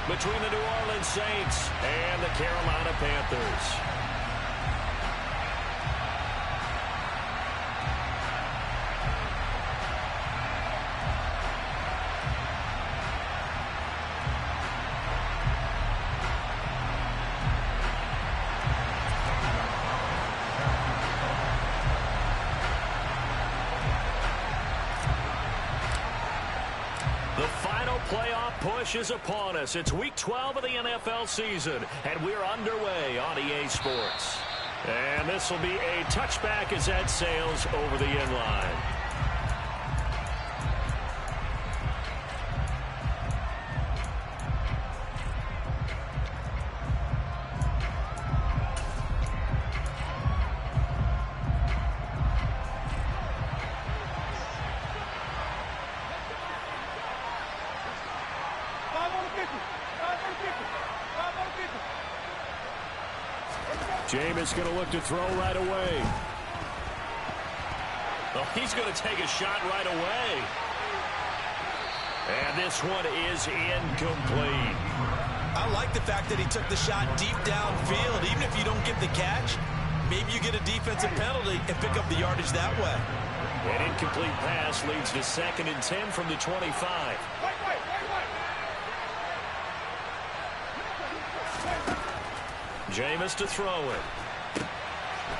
between the New Orleans Saints and the Carolina Panthers. The final playoff push is upon us. It's Week 12 of the NFL season, and we're underway on EA Sports. And this will be a touchback as that sails over the end line. Jameis going to look to throw right away. Oh, he's going to take a shot right away. And this one is incomplete. I like the fact that he took the shot deep downfield. Even if you don't get the catch, maybe you get a defensive penalty and pick up the yardage that way. An incomplete pass leads to 2nd and 10 from the 25. Jameis to throw it.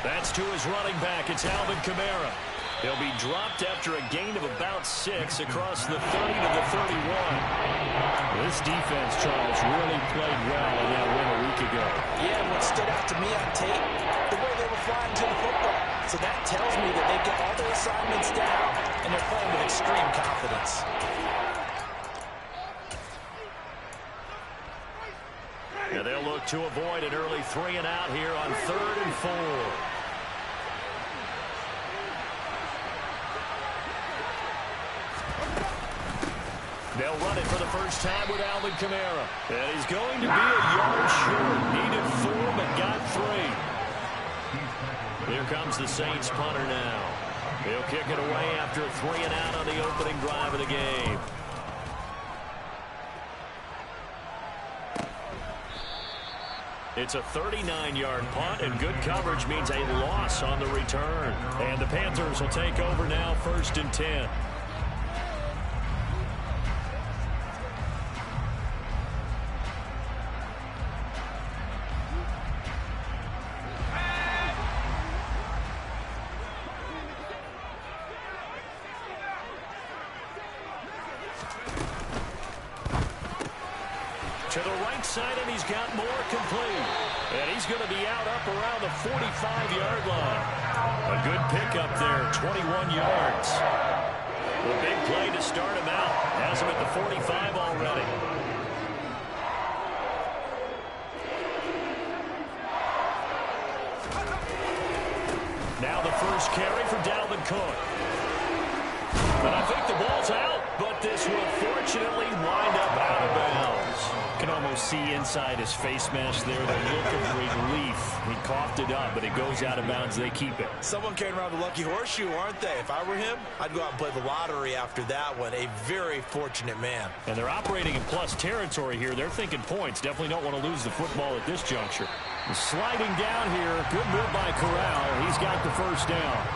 That's to his running back. It's Alvin Kamara. He'll be dropped after a gain of about 6 across the 30 to the 31. This defense, Charles, really played well in that win a week ago. Yeah, what stood out to me on tape, the way they were flying to the football. So that tells me that they've got all their assignments down, and they're playing with extreme confidence. Yeah, they'll look to avoid an early 3 and out here on 3rd and 4. They'll run it for the first time with Alvin Kamara. And he's going to be a yard short. Needed 4, but got 3. Here comes the Saints punter now. He'll kick it away after a 3 and out on the opening drive of the game. It's a 39-yard punt, and good coverage means a loss on the return. And the Panthers will take over now, 1st and 10. To the right side, and he's got more complete. And he's going to be out up around the 45-yard line. A good pickup there, 21 yards. A big play to start him out. Has him at the 45 already. Now the first carry for Dalvin Cook. And I think the ball's out, but this will fortunately wind up out of bounds. You can almost see inside his face mask there the look of relief. He coughed it up, but it goes out of bounds. They keep it. Someone carrying around the lucky horseshoe, aren't they? If I were him, I'd go out and play the lottery after that one. A very fortunate man. And they're operating in plus territory here. They're thinking points. Definitely don't want to lose the football at this juncture. Sliding down here. Good move by Corral. He's got the first down.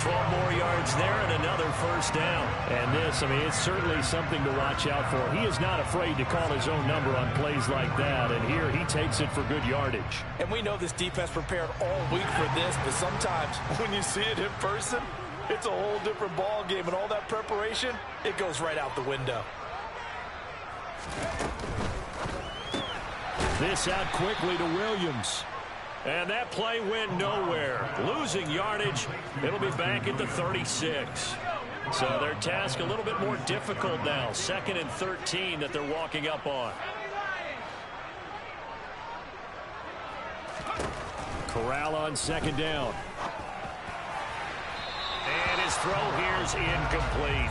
12 more yards there and another first down. And this, I mean, it's certainly something to watch out for. He is not afraid to call his own number on plays like that. And here he takes it for good yardage. And we know this defense prepared all week for this, but sometimes when you see it in person, it's a whole different ball game. And all that preparation, it goes right out the window. This out quickly to Williams. And that play went nowhere. Losing yardage. It'll be back at the 36. So their task a little bit more difficult now. 2nd and 13 that they're walking up on. Corral on 2nd down. And his throw here is incomplete.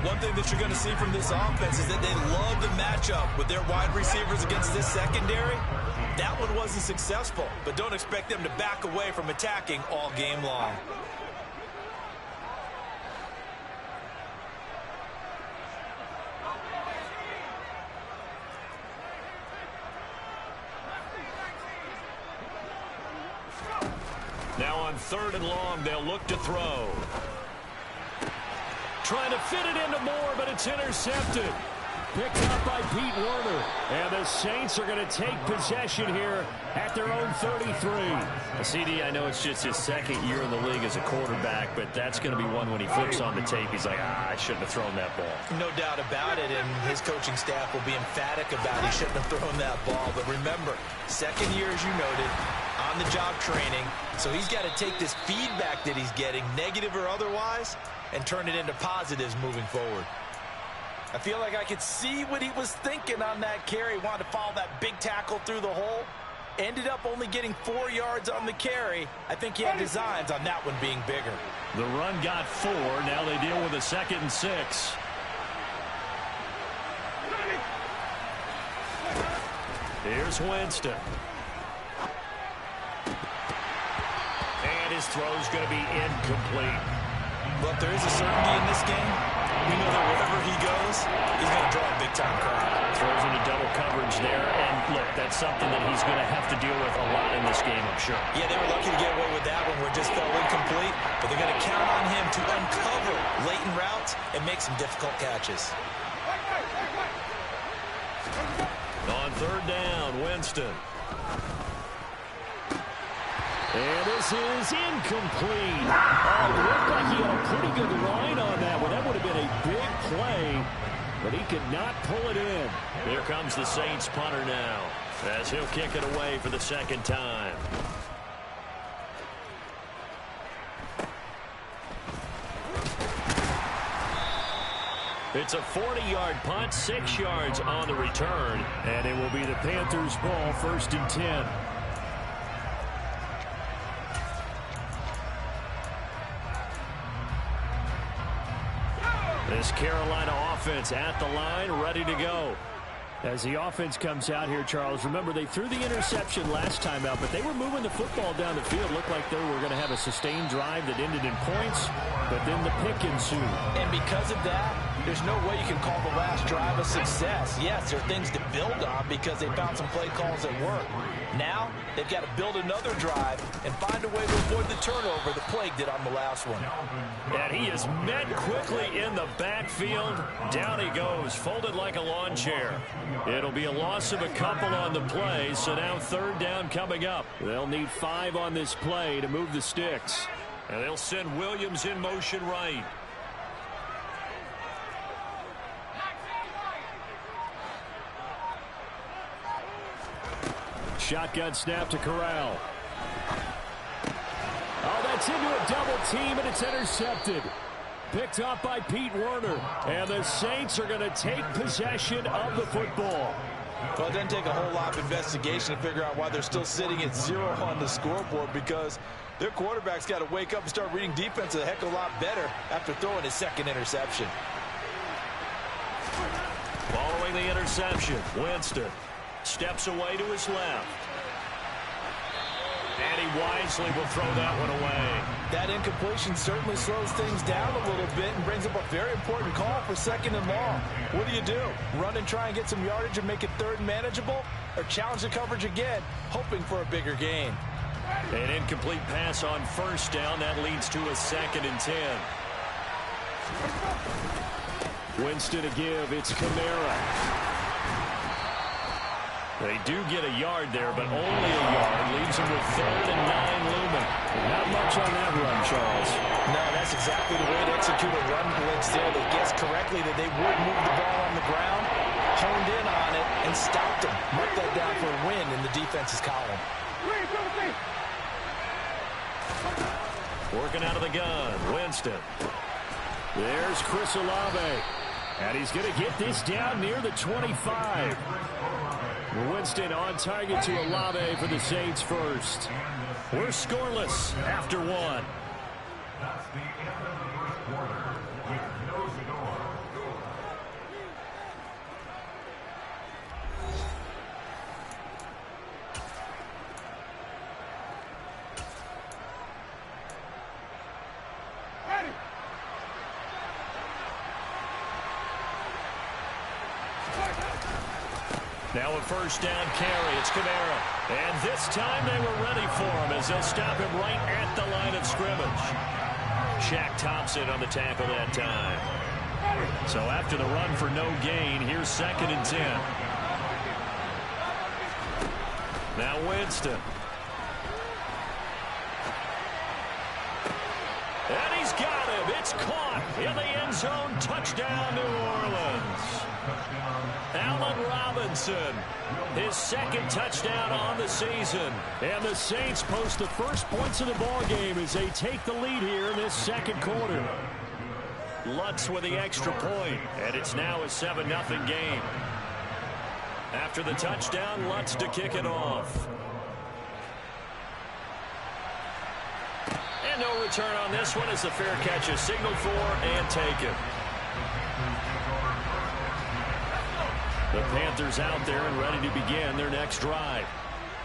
One thing that you're going to see from this offense is that they love to match up with their wide receivers against this secondary. That one wasn't successful, but don't expect them to back away from attacking all game long. Now on 3rd and long, they'll look to throw. Trying to fit it into Moore, but it's intercepted. Picked up by Pete Werner. And the Saints are going to take possession here at their own 33. CD, I know it's just his 2nd year in the league as a quarterback, but that's going to be one when he flips on the tape. He's like, I shouldn't have thrown that ball. No doubt about it, and his coaching staff will be emphatic about he shouldn't have thrown that ball. But remember, 2nd year, as you noted, on-the-job training. So he's got to take this feedback that he's getting, negative or otherwise, and turn it into positives moving forward. I feel like I could see what he was thinking on that carry. Wanted to follow that big tackle through the hole. Ended up only getting 4 yards on the carry. I think he had designs on that one being bigger. The run got 4. Now they deal with a 2nd and 6. Here's Winston. And his throw's going to be incomplete. Look, there is a certainty in this game. We know that wherever he goes, he's going to draw a big-time crowd. Throws into double coverage there, and look, that's something that he's going to have to deal with a lot in this game, I'm sure. Yeah, they were lucky to get away with that one where it just fell incomplete, but they're going to count on him to uncover latent routes and make some difficult catches. On 3rd down, Winston. And this is incomplete. Oh, it looked like he had a pretty good line on that one. That would have been a big play, but he could not pull it in. Here comes the Saints punter now, as he'll kick it away for the 2nd time. It's a 40-yard punt, 6 yards on the return, and it will be the Panthers' ball, 1st and 10. This Carolina offense at the line, ready to go. As the offense comes out here, Charles, remember they threw the interception last time out, but they were moving the football down the field. Looked like they were going to have a sustained drive that ended in points, but then the pick ensued. And because of that, there's no way you can call the last drive a success. Yes, there are things to build on because they found some play calls that work. Now, they've got to build another drive and find a way to avoid the turnover the Plague did on the last one. And he is met quickly in the backfield. Down he goes, folded like a lawn chair. It'll be a loss of a couple on the play, so now 3rd down coming up. They'll need 5 on this play to move the sticks. And they'll send Williams in motion right. Shotgun snap to Corral. Oh, that's into a double team, and it's intercepted. Picked up by Pete Werner. And the Saints are going to take possession of the football. Well, it doesn't take a whole lot of investigation to figure out why they're still sitting at 0 on the scoreboard, because their quarterback's got to wake up and start reading defense a heck of a lot better after throwing his 2nd interception. Following the interception, Winston steps away to his left. And he wisely will throw that one away. That incompletion certainly slows things down a little bit and brings up a very important call for 2nd and long. What do? Run and try and get some yardage and make it 3rd and manageable? Or challenge the coverage again, hoping for a bigger gain? An incomplete pass on 1st down. That leads to a 2nd and 10. Winston to give. It's Kamara. They do get a yard there, but only a yard. Leaves them with 3rd and 9 looming. Not much on that run, Charles. No, that's exactly the way to execute a run blitz there. They guessed correctly that they would move the ball on the ground, honed in on it, and stopped them. Mark that down for a win in the defense's column. Working out of the gun, Winston. There's Chris Olave. And he's going to get this down near the 25. Winston on target to Olave for the Saints first. We're scoreless after 1. Now a first down carry. It's Kamara. And this time they were ready for him as they'll stop him right at the line of scrimmage. Shaq Thompson on the tackle that time. So after the run for no gain, here's 2nd and 10. Now Winston. And he's got him. It's caught in the end zone. Touchdown, New Orleans. Allen Robinson, his 2nd touchdown on the season. And the Saints post the first points of the ball game as they take the lead here in this 2nd quarter. Lutz with the extra point, and it's now a 7-0 game. After the touchdown, Lutz to kick it off. And no return on this one as the fair catch is signaled for and taken. The Panthers out there and ready to begin their next drive.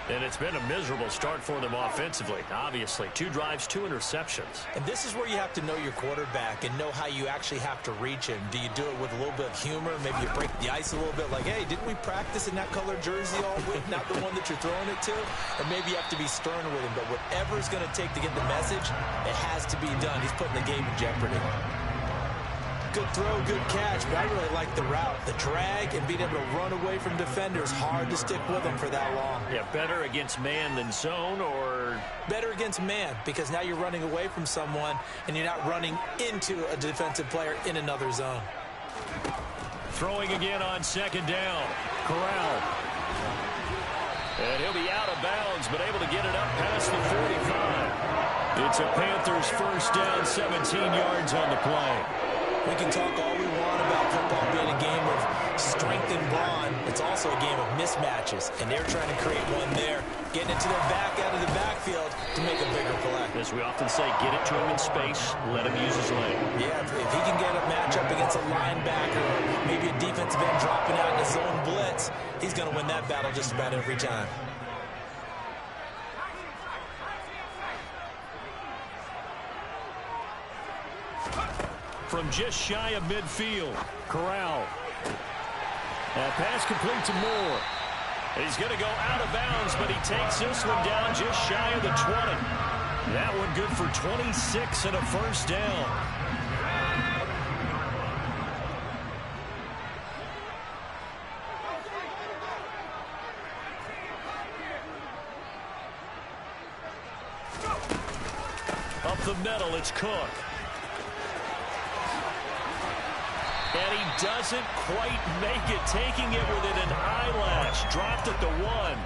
And it's been a miserable start for them offensively. Obviously, 2 drives, 2 interceptions. And this is where you have to know your quarterback and know how you actually have to reach him. Do you do it with a little bit of humor? Maybe you break the ice a little bit like, hey, didn't we practice in that color jersey all week? Not the one that you're throwing it to? Or maybe you have to be stern with him. But whatever it's going to take to get the message, it has to be done. He's putting the game in jeopardy. Good throw, good catch, but I really like the route. The drag and being able to run away from defenders, hard to stick with them for that long. Yeah, better against man than zone, or? Better against man, because now you're running away from someone and you're not running into a defensive player in another zone. Throwing again on 2nd down. Corral. And he'll be out of bounds, but able to get it up past the 45. It's a Panthers first down, 17 yards on the play. We can talk all we want about football being a game of strength and brawn. It's also a game of mismatches, and they're trying to create one there, getting it to their back out of the backfield to make a bigger play. As we often say, get it to him in space, let him use his leg. Yeah, if he can get a matchup against a linebacker or maybe a defensive end dropping out in a zone blitz, he's going to win that battle just about every time. From just shy of midfield, Corral. That pass complete to Moore. He's going to go out of bounds, but he takes this one down just shy of the 20. That one good for 26 and a first down. Up the middle, it's Cook. And he doesn't quite make it, taking it within an eyelash. Dropped at the 1.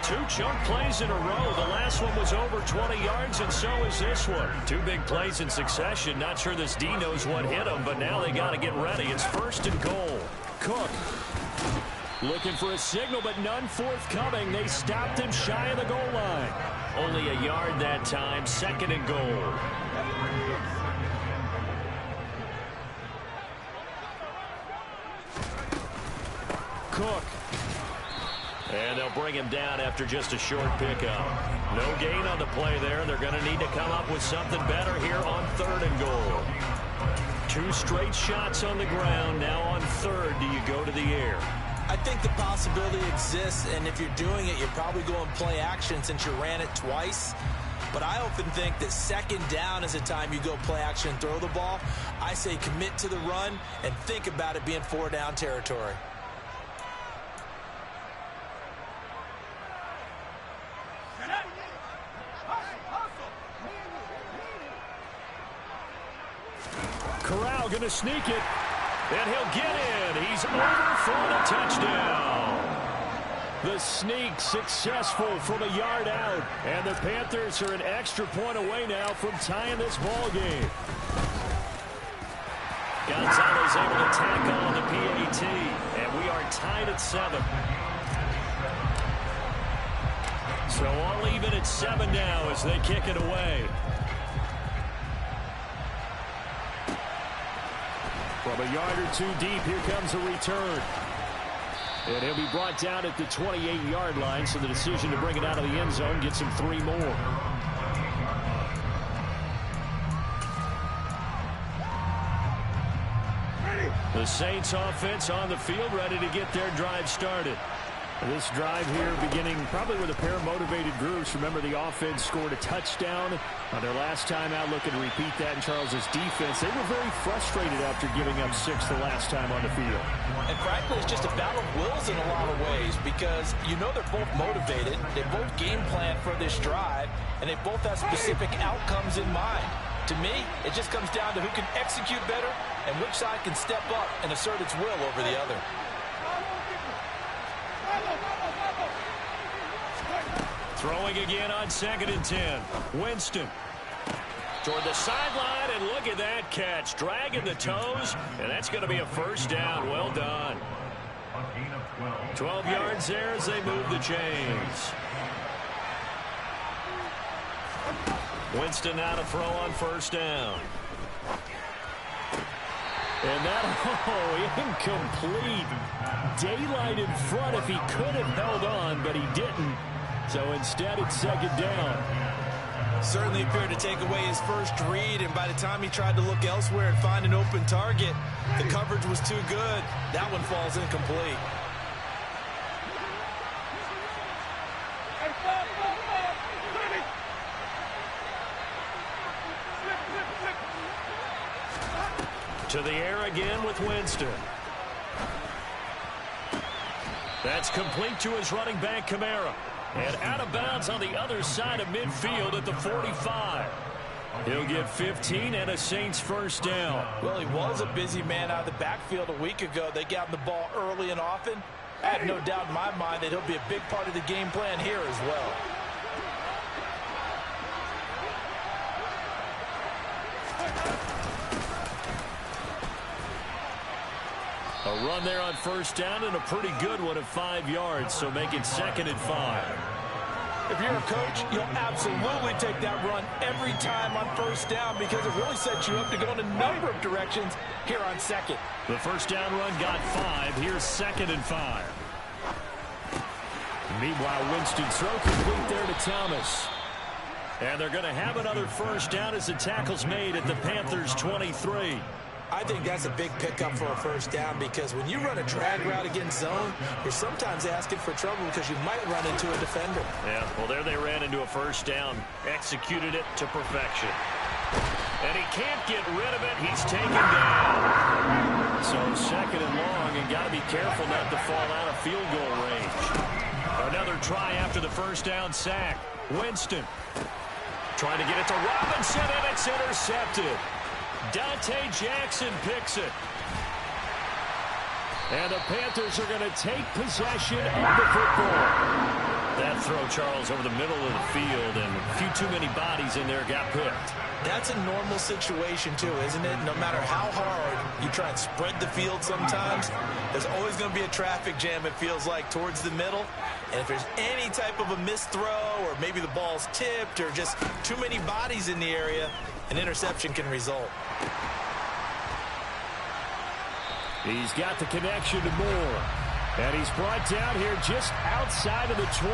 2 chunk plays in a row. The last one was over 20 yards, and so is this one. 2 big plays in succession. Not sure this D knows what hit him, but now they got to get ready. It's 1st and goal. Cook looking for a signal, but none forthcoming. They stopped him shy of the goal line. Only a yard that time. 2nd and goal. Cook. And they'll bring him down after just a short pickup. No gain on the play there. They're going to need to come up with something better here on 3rd and goal. 2 straight shots on the ground. Now on 3rd, do you go to the air? I think the possibility exists, and if you're doing it, you're probably going play action since you ran it twice. But I often think that 2nd down is the time you go play action and throw the ball. I say commit to the run and think about it being 4-down territory. Corral going to sneak it, and he'll get in. He's over for the touchdown. The sneak successful from a yard out, and the Panthers are an extra point away now from tying this ball game. Gonzalez able to tackle on the PAT, and we are tied at 7. So all even at 7 now as they kick it away. From a yard or 2 deep, here comes a return. And he'll be brought down at the 28-yard line, so the decision to bring it out of the end zone gets him 3 more. The Saints offense on the field, ready to get their drive started. This drive here beginning probably with a pair of motivated groups. Remember, the offense scored a touchdown on their last time out, looking to repeat that in Charles's defense. They were very frustrated after giving up 6 the last time on the field. And frankly, it's just a battle of wills in a lot of ways because you know they're both motivated. They both game plan for this drive, and they both have specific outcomes in mind. To me, it just comes down to who can execute better and which side can step up and assert its will over the other. Throwing again on 2nd and 10. Winston toward the sideline, and look at that catch. Dragging the toes, and that's going to be a first down. Well done. 12 yards there as they move the chains. Winston now to throw on first down. And that, incomplete. Daylight in front if he could have held on, but he didn't. So instead, it's 2nd down. Certainly appeared to take away his first read, and by the time he tried to look elsewhere and find an open target, the coverage was too good. That one falls incomplete. To the air again with Winston. That's complete to his running back, Kamara. And out of bounds on the other side of midfield at the 45. He'll get 15 and a Saints first down. Well, he was a busy man out of the backfield a week ago. They got him the ball early and often. I have no doubt in my mind that he'll be a big part of the game plan here as well. A run there on first down and a pretty good one of 5 yards, so make it 2nd and 5. If you're a coach, you'll absolutely take that run every time on first down because it really sets you up to go in a number of directions here on 2nd. The first down run got 5. Here's 2nd and 5. Meanwhile, Winston's throw complete there to Thomas. And they're going to have another first down as the tackle's made at the Panthers' 23. I think that's a big pickup for a first down because when you run a drag route against zone, you're sometimes asking for trouble because you might run into a defender. Yeah, well, there they ran into a first down, executed it to perfection. And he can't get rid of it. He's taken down. So 2nd and long, and got to be careful not to fall out of field goal range. Another try after the first down sack. Winston trying to get it to Robinson, and it's intercepted. Dante Jackson picks it. And the Panthers are going to take possession of the football. That throw, Charles, over the middle of the field, and a few too many bodies in there got picked. That's a normal situation, too, isn't it? No matter how hard you try and spread the field sometimes, there's always going to be a traffic jam, it feels like, towards the middle. And if there's any type of a missed throw or maybe the ball's tipped or just too many bodies in the area, an interception can result. He's got the connection to Moore. And he's brought down here just outside of the 20.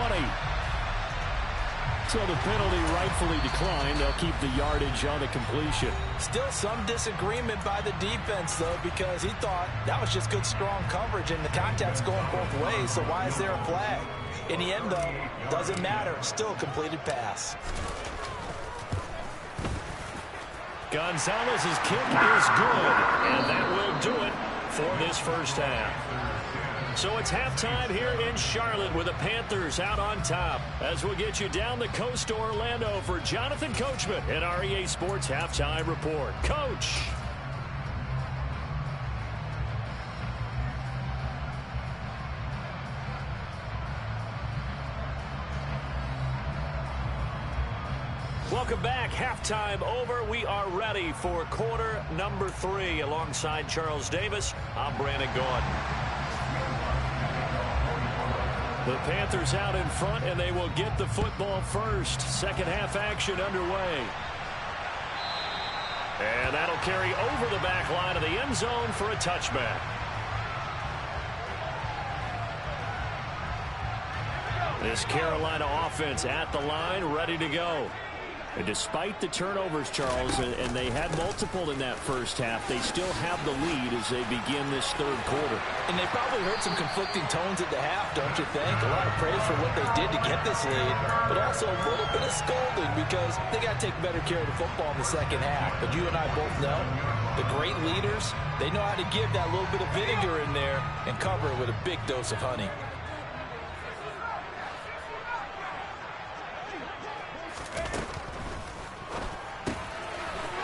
So the penalty rightfully declined. They'll keep the yardage on the completion. Still some disagreement by the defense, though, because he thought that was just good, strong coverage, and the contact's going both ways, so why is there a flag? In the end, though, doesn't matter. Still a completed pass. Gonzalez's kick is good, and that will do it for this first half. So it's halftime here in Charlotte with the Panthers out on top. As we'll get you down the coast to Orlando for Jonathan Coachman in our EA Sports Halftime Report. Coach. Welcome back. Halftime over. We are ready for quarter number 3. Alongside Charles Davis, I'm Brandon Gordon. The Panthers out in front, and they will get the football first. Second half action underway. And that'll carry over the back line of the end zone for a touchback. This Carolina offense at the line, ready to go. And despite the turnovers, Charles, and they had multiple in that first half, they still have the lead as they begin this third quarter. And they probably heard some conflicting tones at the half, don't you think? A lot of praise for what they did to get this lead, but also a little bit of scolding because they got to take better care of the football in the second half. But you and I both know the great leaders, they know how to give that little bit of vinegar in there and cover it with a big dose of honey.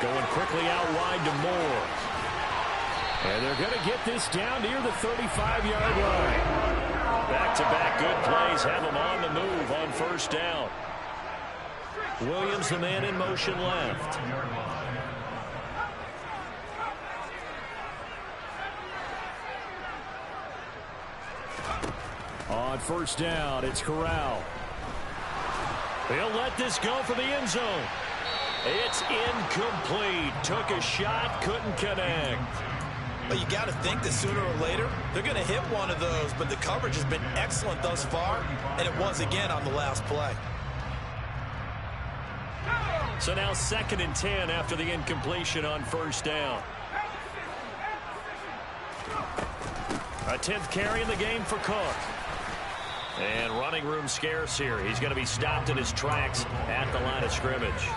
Going quickly out wide to Moore. And they're going to get this down near the 35-yard line. Back-to-back good plays have them on the move on first down. Williams, the man in motion left. On first down, it's Corral. He'll let this go for the end zone. It's incomplete. Took a shot, couldn't connect. Well, you got to think that sooner or later, they're going to hit one of those, but the coverage has been excellent thus far, and it was again on the last play. So now 2nd and 10 after the incompletion on first down. A 10th carry in the game for Cook. And running room scarce here. He's going to be stopped in his tracks at the line of scrimmage.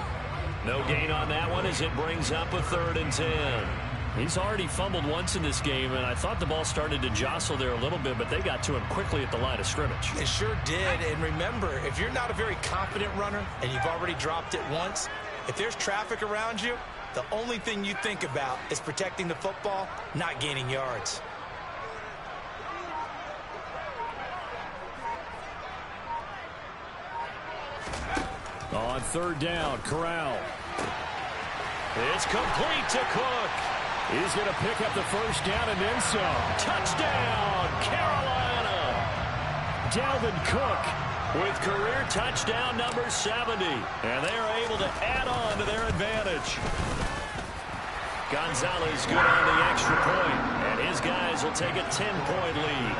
No gain on that one as it brings up a 3rd and 10. He's already fumbled once in this game, and I thought the ball started to jostle there a little bit, but they got to him quickly at the line of scrimmage. It sure did, and remember, if you're not a very confident runner and you've already dropped it once, if there's traffic around you, the only thing you think about is protecting the football, not gaining yards. On 3rd down, Corral. It's complete to Cook. He's going to pick up the first down and then some. Touchdown, Carolina. Dalvin Cook with career touchdown number 70. And they are able to add on to their advantage. Gonzalez good on the extra point, and his guys will take a 10-point lead.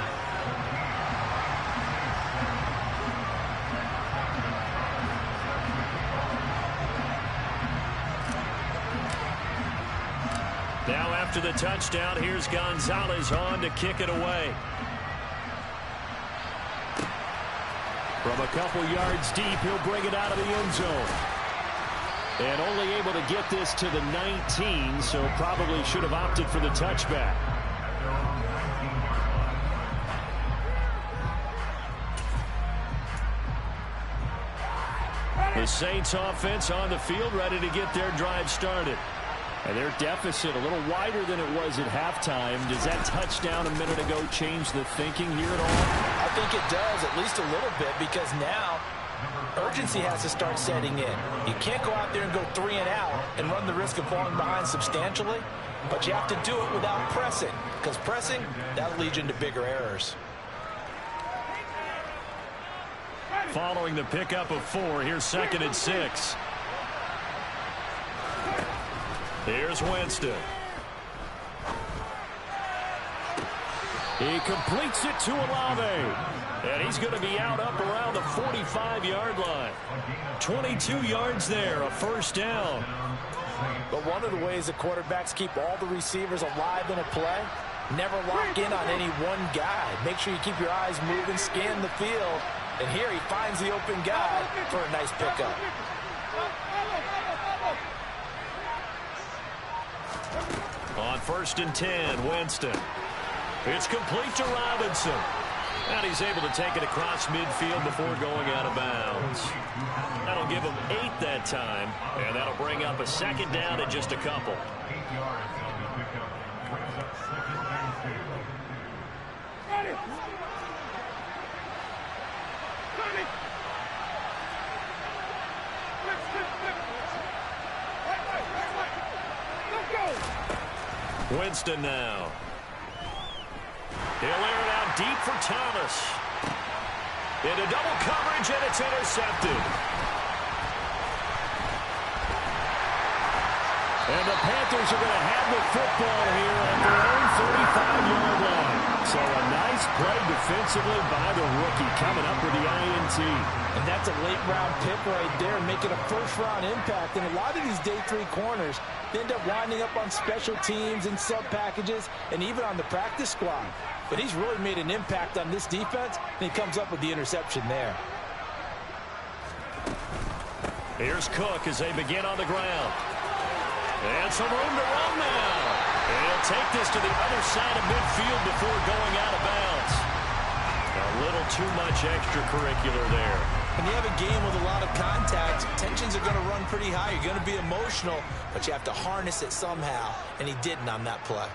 Now after the touchdown, here's Gonzalez on to kick it away. From a couple yards deep, he'll bring it out of the end zone. And only able to get this to the 19, so probably should have opted for the touchback. The Saints offense on the field, ready to get their drive started. And their deficit a little wider than it was at halftime. Does that touchdown a minute ago change the thinking here at all? I think it does, at least a little bit, because now urgency has to start setting in. You can't go out there and go 3 and out and run the risk of falling behind substantially, but you have to do it without pressing, because pressing, that'll lead you into bigger errors. Following the pickup of 4, here's 2nd and 6. Here's Winston. He completes it to Olave. And he's going to be out up around the 45-yard line. 22 yards there, a first down. But one of the ways the quarterbacks keep all the receivers alive in a play, never lock in on any one guy. Make sure you keep your eyes moving, scan the field. And here he finds the open guy for a nice pickup. On 1st and 10, Winston. It's complete to Robinson. And he's able to take it across midfield before going out of bounds. That'll give him 8 that time, and that'll bring up a 2nd down and just a couple. Winston now. He'll air it out deep for Thomas. Into double coverage, and it's intercepted. And the Panthers are going to have the football here at their own 35-yard line. So a nice play defensively by the rookie coming up with the INT. And that's a late-round pick right there, making a first-round impact. And a lot of these day 3 corners, they end up winding up on special teams and sub-packages and even on the practice squad. But he's really made an impact on this defense, and he comes up with the interception there. Here's Cook as they begin on the ground. And some room to run now. And he'll take this to the other side of midfield before going out of bounds. A little too much extracurricular there. When you have a game with a lot of contact, tensions are going to run pretty high. You're going to be emotional, but you have to harness it somehow, and he didn't on that play.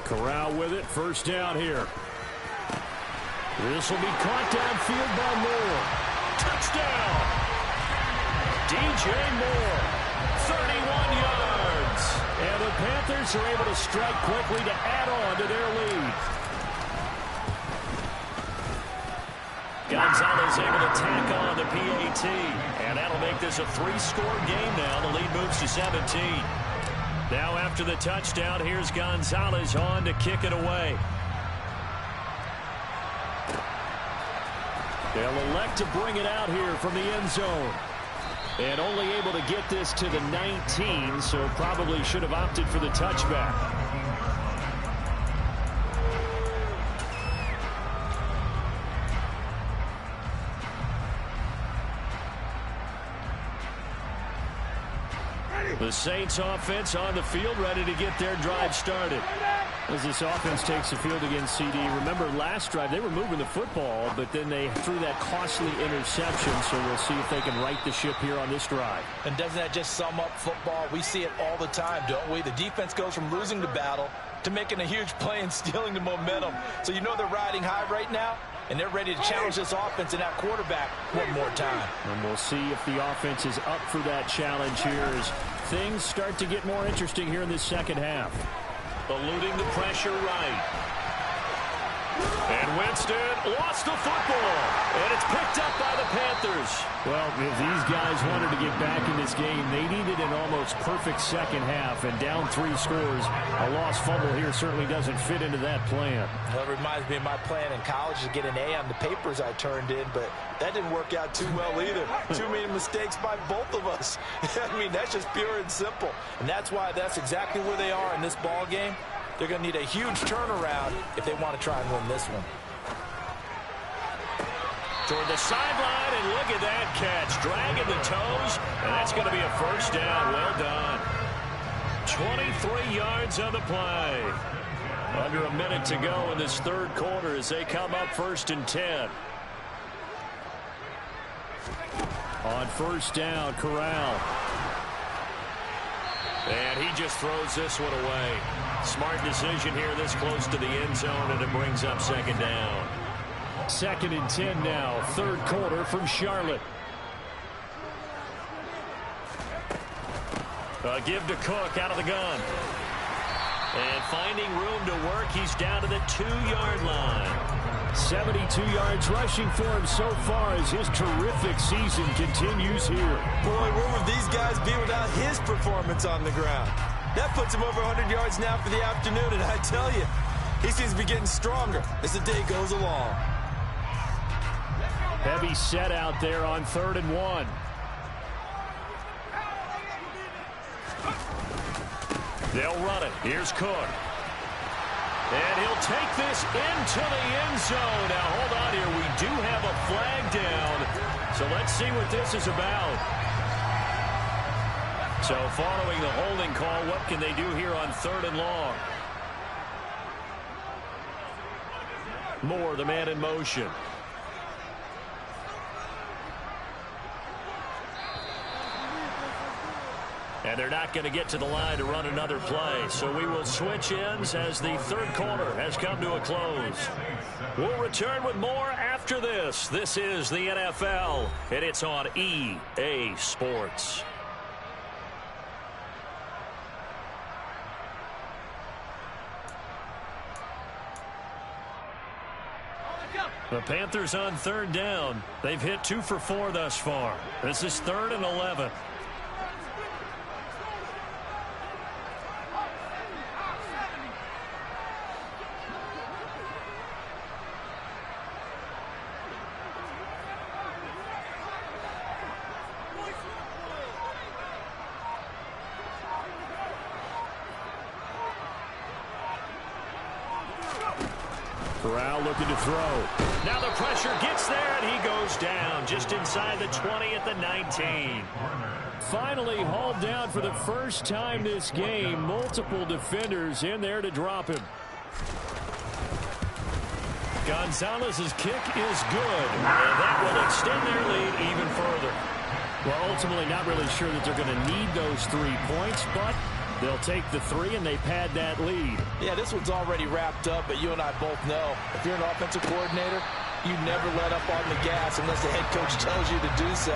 Corral with it. First down here. This will be caught downfield by Moore. Touchdown! DJ Moore, 31 yards. And the Panthers are able to strike quickly to add on to their lead. Gonzalez able to tack on the PAT. And that'll make this a 3-score game now. The lead moves to 17. Now after the touchdown, here's Gonzalez on to kick it away. They'll elect to bring it out here from the end zone. And only able to get this to the 19, so probably should have opted for the touchback. The Saints offense on the field, ready to get their drive started. As this offense takes the field against CD, remember last drive they were moving the football, but then they threw that costly interception, so we'll see if they can right the ship here on this drive. And doesn't that just sum up football? We see it all the time, don't we? The defense goes from losing the battle to making a huge play and stealing the momentum. So you know they're riding high right now, and they're ready to challenge this offense and that quarterback one more time. And we'll see if the offense is up for that challenge here as things start to get more interesting here in this second half. Eluding the pressure right. And Winston lost the football. And it's picked up by the Panthers. Well, if these guys wanted to get back in this game, they needed an almost perfect second half. And down 3 scores, a lost fumble here certainly doesn't fit into that plan. Well, it reminds me of my plan in college to get an A on the papers I turned in, but that didn't work out too well either. Too many mistakes by both of us. I mean, that's just pure and simple. And that's why that's exactly where they are in this ball game. They're going to need a huge turnaround if they want to try and win this one. Toward the sideline, and look at that catch. Dragging the toes, and that's going to be a first down. Well done. 23 yards on the play. Under a minute to go in this third quarter as they come up 1st and 10. On first down, Corral. And he just throws this one away. Smart decision here this close to the end zone, and it brings up 2nd down. 2nd and 10 now, third quarter from Charlotte. Give to Cook out of the gun. And finding room to work, he's down to the 2-yard line. 72 yards rushing for him so far as his terrific season continues here. Boy, where would these guys be without his performance on the ground? That puts him over 100 yards now for the afternoon, and I tell you, he seems to be getting stronger as the day goes along. Heavy set out there on 3rd and 1. They'll run it. Here's Cook. And he'll take this into the end zone. Now, hold on here. We do have a flag down. So let's see what this is about. So following the holding call, what can they do here on 3rd and long? Moore, the man in motion. And they're not going to get to the line to run another play. So we will switch ends as the third quarter has come to a close. We'll return with more after this. This is the NFL, and it's on EA Sports. The Panthers on 3rd down. They've hit 2 for 4 thus far. This is 3rd and 11. Corral looking to throw. Now the pressure gets there, and he goes down just inside the 20 at the 19. Finally hauled down for the first time this game. Multiple defenders in there to drop him. Gonzalez's kick is good, and that will extend their lead even further. Well, ultimately not really sure that they're going to need those 3 points, but they'll take the 3 and they pad that lead. Yeah, this one's already wrapped up, but you and I both know if you're an offensive coordinator, you never let up on the gas unless the head coach tells you to do so.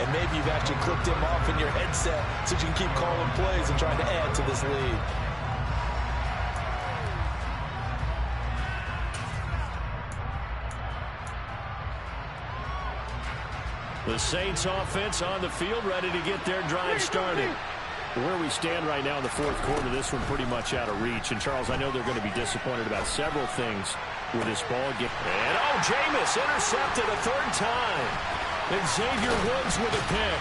And maybe you've actually clicked him off in your headset so you can keep calling plays and trying to add to this lead. The Saints offense on the field, ready to get their drive started. Where we stand right now in the fourth quarter, this one pretty much out of reach. And, Charles, I know they're going to be disappointed about several things with this ball game. And, Jameis intercepted a third time. And Xavier Woods with a pick.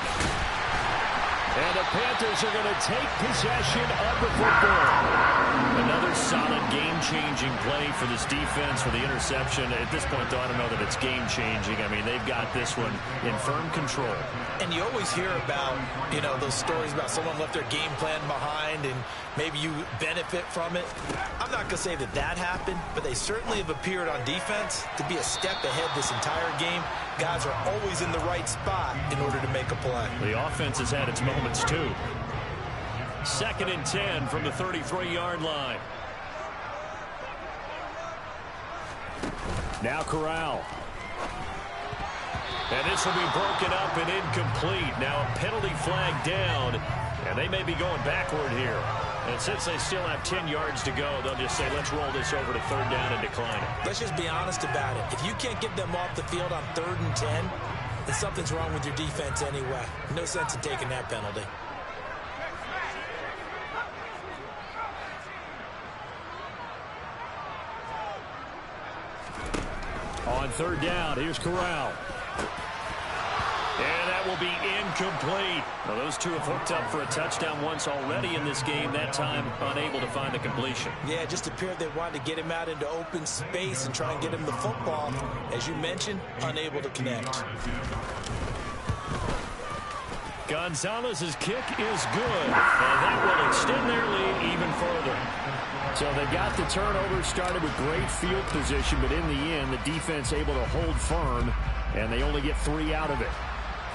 And the Panthers are going to take possession of the football. Another solid game-changing play for this defense for the interception. At this point, though, I don't know that it's game-changing. I mean, they've got this one in firm control. And you always hear about, those stories about someone left their game plan behind and maybe you benefit from it. I'm not going to say that that happened, but they certainly have appeared on defense to be a step ahead this entire game. Guys are always in the right spot in order to make a play. The offense has had its moments, too. 2nd and 10 from the 33-yard line. Now Corral. And this will be broken up and incomplete. Now a penalty flag down, and they may be going backward here. And since they still have 10 yards to go, they'll just say, let's roll this over to 3rd down and decline it. Let's just be honest about it. If you can't get them off the field on 3rd and 10, then something's wrong with your defense anyway. No sense in taking that penalty. On 3rd down, here's Corral. And that will be incomplete. Well, those two have hooked up for a touchdown once already in this game, that time unable to find the completion. Yeah, it just appeared they wanted to get him out into open space and try and get him the football. As you mentioned, unable to connect. Gonzalez's kick is good, and that will extend their lead even further. So they got the turnover started with great field position, but in the end, the defense able to hold firm, and they only get 3 out of it.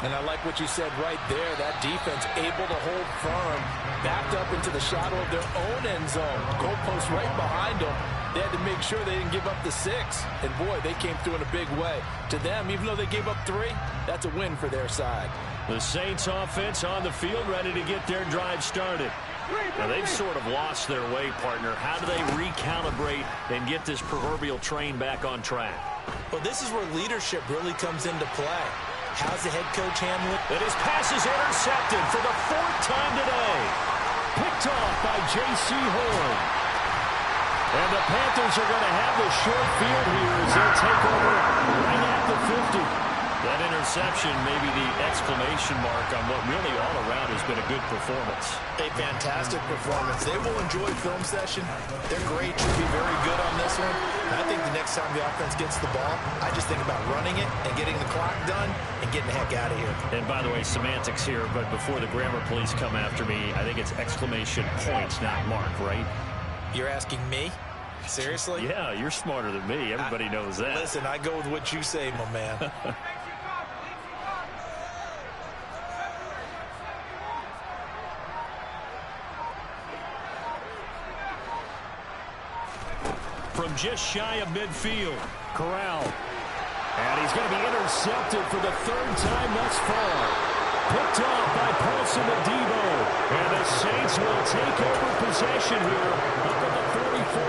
And I like what you said right there. That defense able to hold firm, backed up into the shadow of their own end zone. Goalpost right behind them. They had to make sure they didn't give up the 6. And, boy, they came through in a big way. To them, even though they gave up 3, that's a win for their side. The Saints offense on the field ready to get their drive started. Now, they've sort of lost their way, partner. How do they recalibrate and get this proverbial train back on track? Well, this is where leadership really comes into play. How's the head coach handling it? And his pass is intercepted for the 4th time today. Picked off by J.C. Horn. And the Panthers are going to have the short field here as they'll take over right at the 50. That interception may be the exclamation mark on what really all around has been a good performance. A fantastic performance. They will enjoy film session. Their grade should be very good on this one. And I think the next time the offense gets the ball, I just think about running it and getting the clock done and getting the heck out of here. And by the way, semantics here, but before the grammar police come after me, I think it's exclamation points, not mark, right? You're asking me? Seriously? Yeah, you're smarter than me. Everybody knows that. Listen, I go with what you say, my man. From just shy of midfield, Corral. And he's going to be intercepted for the 3rd time thus far. Picked off by Paulson Adebo. And the Saints will take over possession here up at the 44.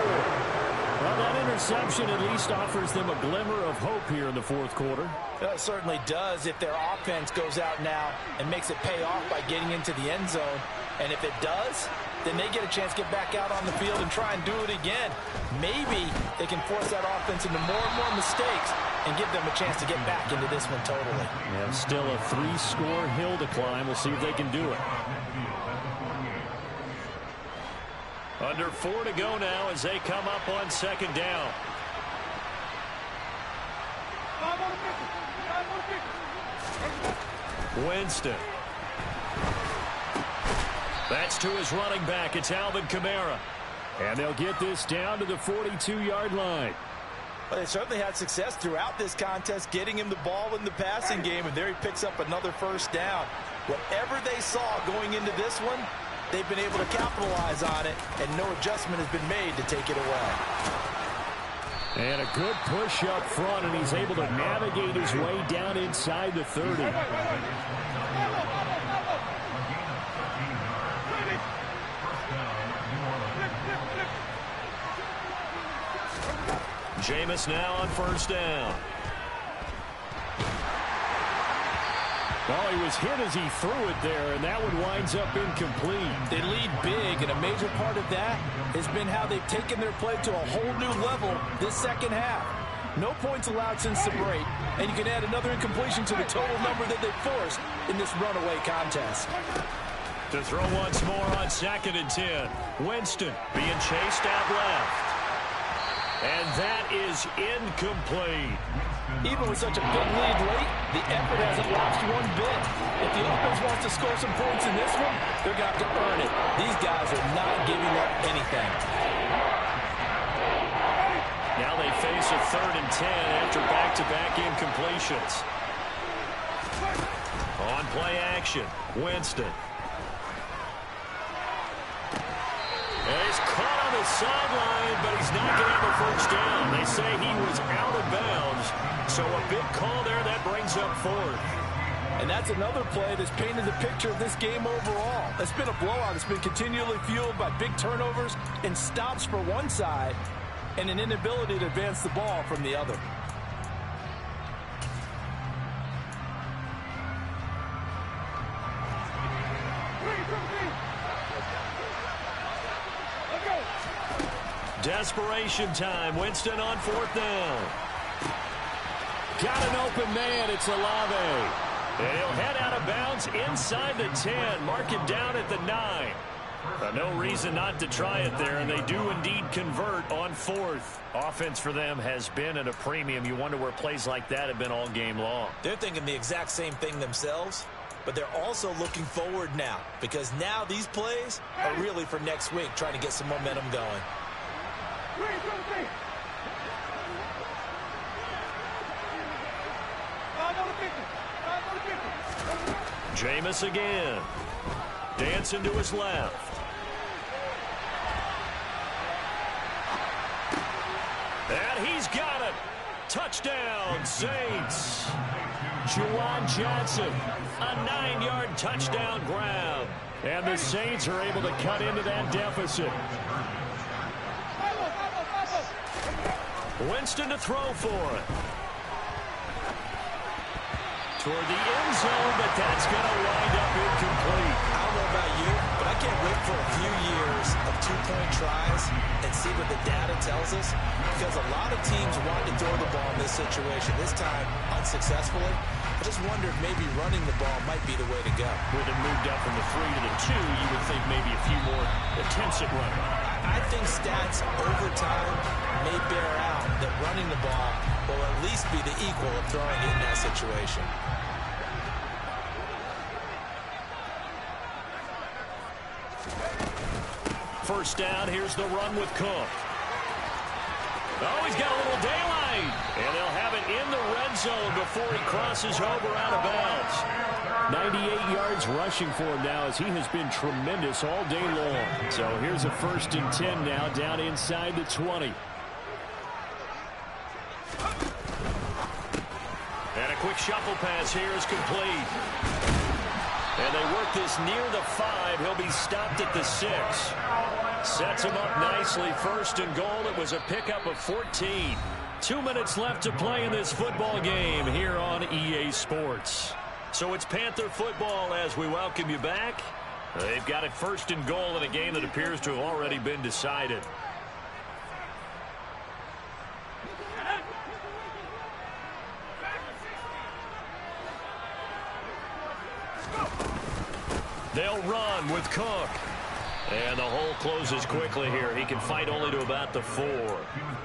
Well, that interception at least offers them a glimmer of hope here in the 4th quarter. It certainly does if their offense goes out now and makes it pay off by getting into the end zone. And if it does, then they get a chance to get back out on the field and try and do it again. Maybe they can force that offense into more and more mistakes and give them a chance to get back into this one totally. Yeah, still a 3-score hill to climb. We'll see if they can do it. Under 4 to go now as they come up on 2nd down. Winston. That's to his running back. It's Alvin Kamara. And they'll get this down to the 42-yard line. Well, they certainly had success throughout this contest getting him the ball in the passing game, and there he picks up another first down. Whatever they saw going into this one, they've been able to capitalize on it, and no adjustment has been made to take it away. And a good push up front, and he's able to navigate his way down inside the 30. Jameis now on first down. Well, he was hit as he threw it there, and that one winds up incomplete. They lead big, and a major part of that has been how they've taken their play to a whole new level this second half. No points allowed since the break, and you can add another incompletion to the total number that they've forced in this runaway contest. To throw once more on 2nd and 10. Winston being chased out left. And that is incomplete. Even with such a big lead late, the effort hasn't lapsed one bit. If the offense wants to score some points in this one, they're going to have to earn it. These guys are not giving up anything. Now they face a 3rd and 10 after back-to-back incompletions. On play action, Winston. And he's caught on the sideline, but he's not going to have a first down. They say he was out of bounds. So a big call there that brings up 4th. And that's another play that's painted the picture of this game overall. It's been a blowout. It's been continually fueled by big turnovers and stops for one side and an inability to advance the ball from the other. Desperation time. Winston on 4th down. Got an open man. It's Olave. And he'll head out of bounds inside the 10. Mark him down at the 9. No reason not to try it there, and they do indeed convert on 4th. Offense for them has been at a premium. You wonder where plays like that have been all game long. They're thinking the exact same thing themselves, but they're also looking forward now, because now these plays are really for next week, trying to get some momentum going. Jameis again. Dancing to his left. And he's got it. Touchdown, Saints. Juwan Johnson. A 9-yard touchdown grab. And the Saints are able to cut into that deficit. Winston to throw for it. Toward the end zone, but that's going to wind up incomplete. I don't know about you, but I can't wait for a few years of two-point tries and see what the data tells us, because a lot of teams want to throw the ball in this situation, this time unsuccessfully. I just wonder if maybe running the ball might be the way to go. With it moved up from the 3 to the 2, you would think maybe a few more attempts at running. I think stats over time may bear out that running the ball will at least be the equal of throwing it in that situation. First down, here's the run with Cook. Oh, he's got a little daylight. And they'll have it in the red zone before he crosses over out of bounds. 98 yards rushing for him now, as he has been tremendous all day long. So here's a 1st and 10 now, down inside the 20. And a quick shuffle pass here is complete. And they work this near the 5. He'll be stopped at the 6. Sets him up nicely. 1st and goal. It was a pickup of 14. 2 minutes left to play in this football game here on EA Sports. So it's Panther football as we welcome you back. They've got it 1st and goal in a game that appears to have already been decided. They'll run with Cook. And the hole closes quickly here. He can fight only to about the 4.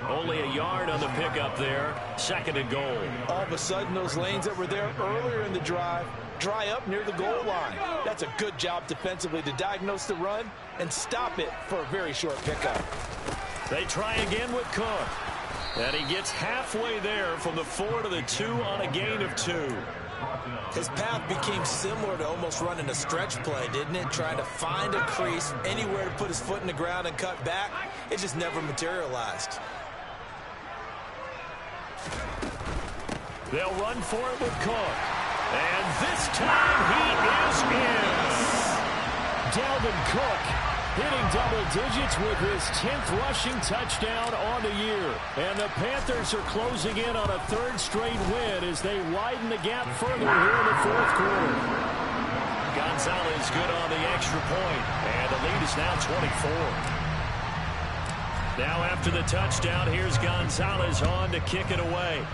Only a yard on the pickup there. 2nd and goal. All of a sudden, those lanes that were there earlier in the drive dry up near the goal line. That's a good job defensively to diagnose the run and stop it for a very short pickup. They try again with Cook. And he gets halfway there from the 4 to the 2 on a gain of 2. His path became similar to almost running a stretch play, didn't it? Trying to find a crease, anywhere to put his foot in the ground and cut back. It just never materialized. They'll run for it with Cook. And this time he is in. Dalvin Cook hitting double digits with his 10th rushing touchdown on the year. And the Panthers are closing in on a 3rd straight win as they widen the gap further here in the 4th quarter. Gonzalez good on the extra point. And the lead is now 24. Now after the touchdown, here's Gonzalez on to kick it away.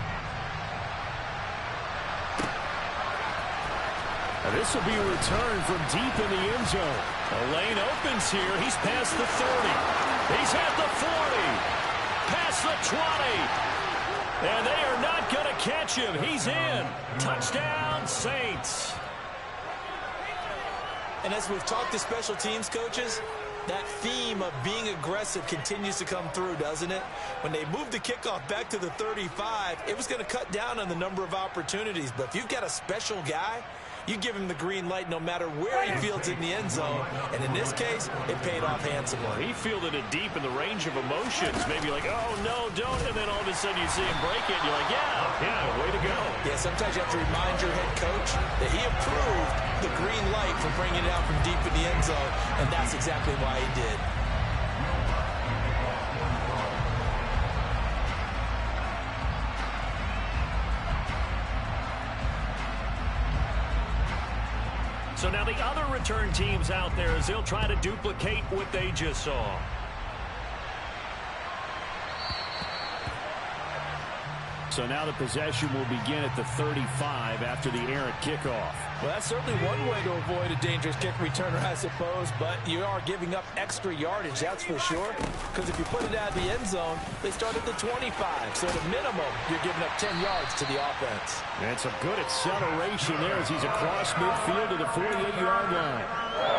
And this will be a return from deep in the end zone. The lane opens here. He's past the 30. He's at the 40. Past the 20. And they are not going to catch him. He's in. Touchdown, Saints. And as we've talked to special teams coaches, that theme of being aggressive continues to come through, doesn't it? When they moved the kickoff back to the 35, it was going to cut down on the number of opportunities. But if you've got a special guy, you give him the green light no matter where he fields it in the end zone. And in this case, it paid off handsomely. He fielded it deep in the range of emotions. Maybe like, oh, no, don't. And then all of a sudden you see him break it. And you're like, yeah, way to go. Yeah, sometimes you have to remind your head coach that he approved the green light for bringing it out from deep in the end zone. And that's exactly why he did. So now the other return teams out there as they'll try to duplicate what they just saw. So now the possession will begin at the 35 after the errant kickoff. Well, that's certainly one way to avoid a dangerous kick returner, I suppose, but you are giving up extra yardage, that's for sure, because if you put it out of the end zone, they start at the 25, so at a minimum, you're giving up 10 yards to the offense. And some good acceleration there as he's across midfield to the 48-yard line.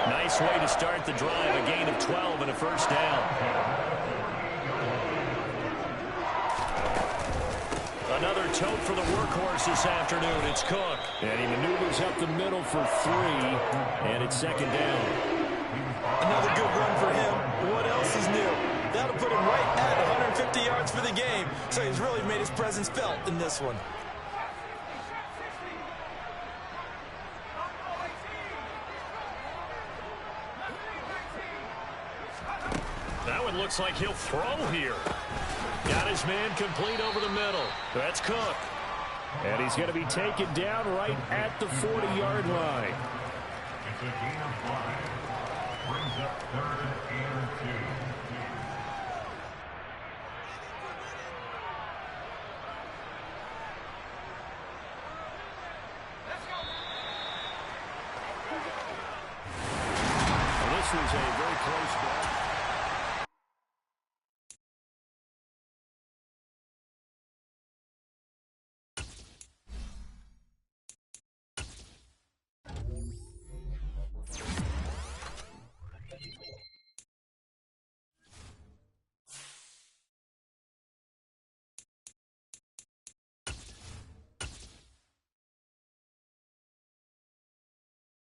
Nice way to start the drive, a gain of 12 and a first down. Another tote for the workhorse this afternoon. It's Cook. And he maneuvers up the middle for 3, and it's 2nd down. Another good run for him. What else is new? That'll put him right at 150 yards for the game. So he's really made his presence felt in this one. That one looks like he'll throw here. Got his man complete over the middle. That's Cook. And he's going to be taken down right at the 40-yard line. It's a gain of 5. Brings up 3rd and 2.